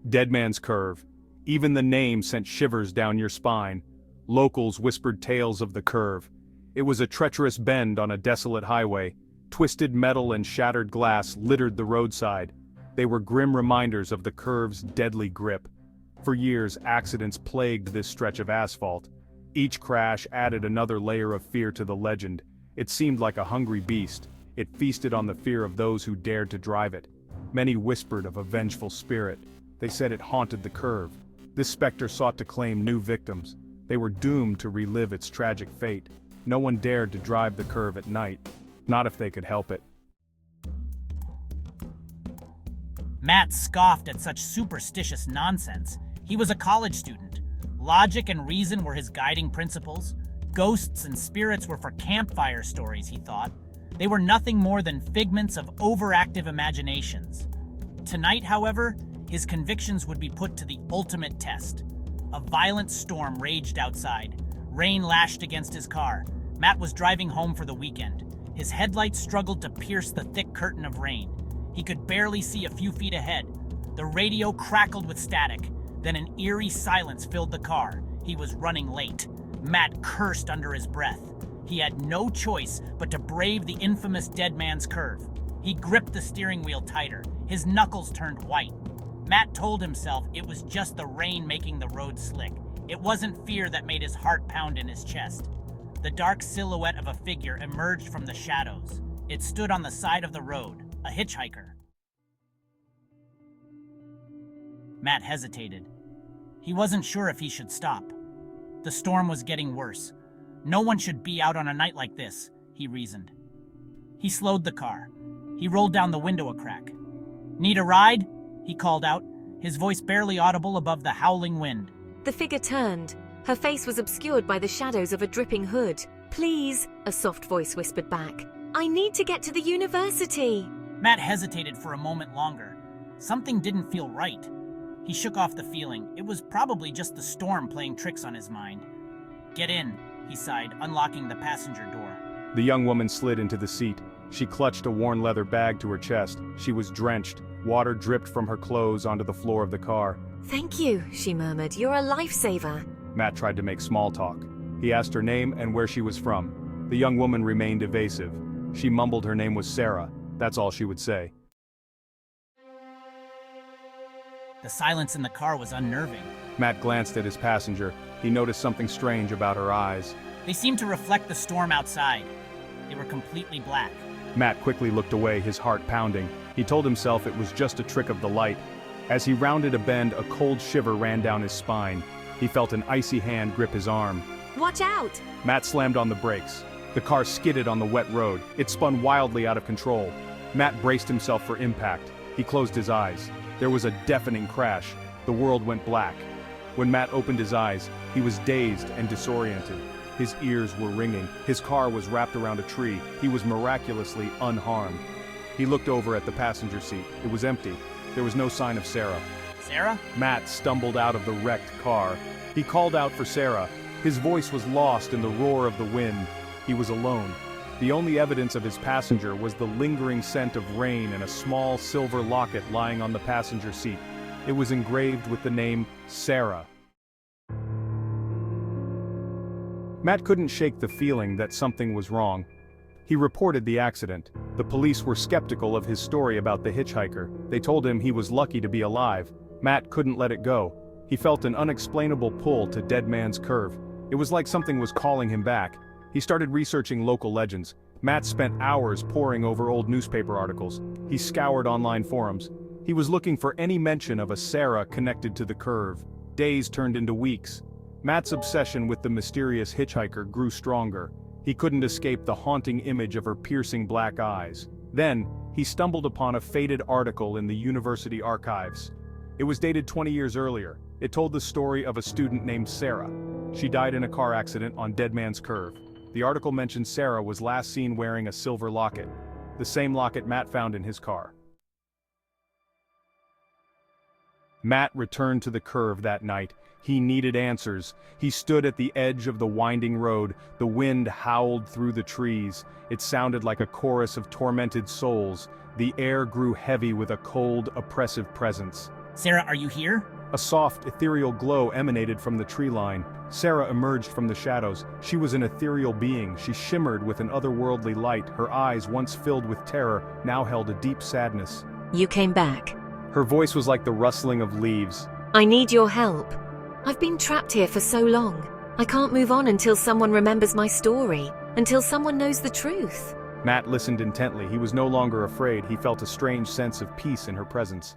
Dead Man's Curve. Even the name sent shivers down your spine. Locals whispered tales of the curve. It was a treacherous bend on a desolate highway. Twisted metal and shattered glass littered the roadside. They were grim reminders of the curve's deadly grip. For years, accidents plagued this stretch of asphalt. Each crash added another layer of fear to the legend. It seemed like a hungry beast. It feasted on the fear of those who dared to drive it. Many whispered of a vengeful spirit. They said it haunted the curve. This specter sought to claim new victims. They were doomed to relive its tragic fate. No one dared to drive the curve at night. Not if they could help it. Matt scoffed at such superstitious nonsense. He was a college student. Logic and reason were his guiding principles. Ghosts and spirits were for campfire stories, he thought. They were nothing more than figments of overactive imaginations. Tonight, however, his convictions would be put to the ultimate test. A violent storm raged outside. Rain lashed against his car. Matt was driving home for the weekend. His headlights struggled to pierce the thick curtain of rain. He could barely see a few feet ahead. The radio crackled with static. Then an eerie silence filled the car. He was running late. Matt cursed under his breath. He had no choice but to brave the infamous Dead Man's Curve. He gripped the steering wheel tighter. His knuckles turned white. Matt told himself it was just the rain making the road slick. It wasn't fear that made his heart pound in his chest. The dark silhouette of a figure emerged from the shadows. It stood on the side of the road, a hitchhiker. Matt hesitated. He wasn't sure if he should stop. The storm was getting worse. No one should be out on a night like this, he reasoned. He slowed the car. He rolled down the window a crack. "Need a ride?" he called out, his voice barely audible above the howling wind. The figure turned. Her face was obscured by the shadows of a dripping hood. "Please," a soft voice whispered back. "I need to get to the university." Matt hesitated for a moment longer. Something didn't feel right. He shook off the feeling. It was probably just the storm playing tricks on his mind. "Get in," he sighed, unlocking the passenger door. The young woman slid into the seat. She clutched a worn leather bag to her chest. She was drenched. Water dripped from her clothes onto the floor of the car. "Thank you," she murmured. "You're a lifesaver." Matt tried to make small talk. He asked her name and where she was from. The young woman remained evasive. She mumbled her name was Sarah. That's all she would say. The silence in the car was unnerving. Matt glanced at his passenger. He noticed something strange about her eyes. They seemed to reflect the storm outside. They were completely black. Matt quickly looked away, his heart pounding. He told himself it was just a trick of the light. As he rounded a bend, a cold shiver ran down his spine. He felt an icy hand grip his arm. "Watch out!" Matt slammed on the brakes. The car skidded on the wet road. It spun wildly out of control. Matt braced himself for impact. He closed his eyes. There was a deafening crash. The world went black. When Matt opened his eyes, he was dazed and disoriented. His ears were ringing. His car was wrapped around a tree. He was miraculously unharmed. He looked over at the passenger seat. It was empty. There was no sign of Sarah. "Sarah?" Matt stumbled out of the wrecked car. He called out for Sarah. His voice was lost in the roar of the wind. He was alone. The only evidence of his passenger was the lingering scent of rain and a small silver locket lying on the passenger seat. It was engraved with the name Sarah. Matt couldn't shake the feeling that something was wrong. He reported the accident. The police were skeptical of his story about the hitchhiker. They told him he was lucky to be alive. Matt couldn't let it go. He felt an unexplainable pull to Dead Man's Curve. It was like something was calling him back. He started researching local legends. Matt spent hours poring over old newspaper articles. He scoured online forums. He was looking for any mention of a Sarah connected to the curve. Days turned into weeks. Matt's obsession with the mysterious hitchhiker grew stronger. He couldn't escape the haunting image of her piercing black eyes. Then, he stumbled upon a faded article in the university archives. It was dated 20 years earlier. It told the story of a student named Sarah. She died in a car accident on Dead Man's Curve. The article mentioned Sarah was last seen wearing a silver locket, the same locket Matt found in his car. Matt returned to the curve that night. He needed answers. He stood at the edge of the winding road. The wind howled through the trees. It sounded like a chorus of tormented souls. The air grew heavy with a cold, oppressive presence. Sarah, are you here? A soft, ethereal glow emanated from the tree line. Sarah emerged from the shadows. She was an ethereal being. She shimmered with an otherworldly light. Her eyes, once filled with terror, now held a deep sadness. You came back. Her voice was like the rustling of leaves. I need your help. I've been trapped here for so long. I can't move on until someone remembers my story, until someone knows the truth. Matt listened intently. He was no longer afraid. He felt a strange sense of peace in her presence.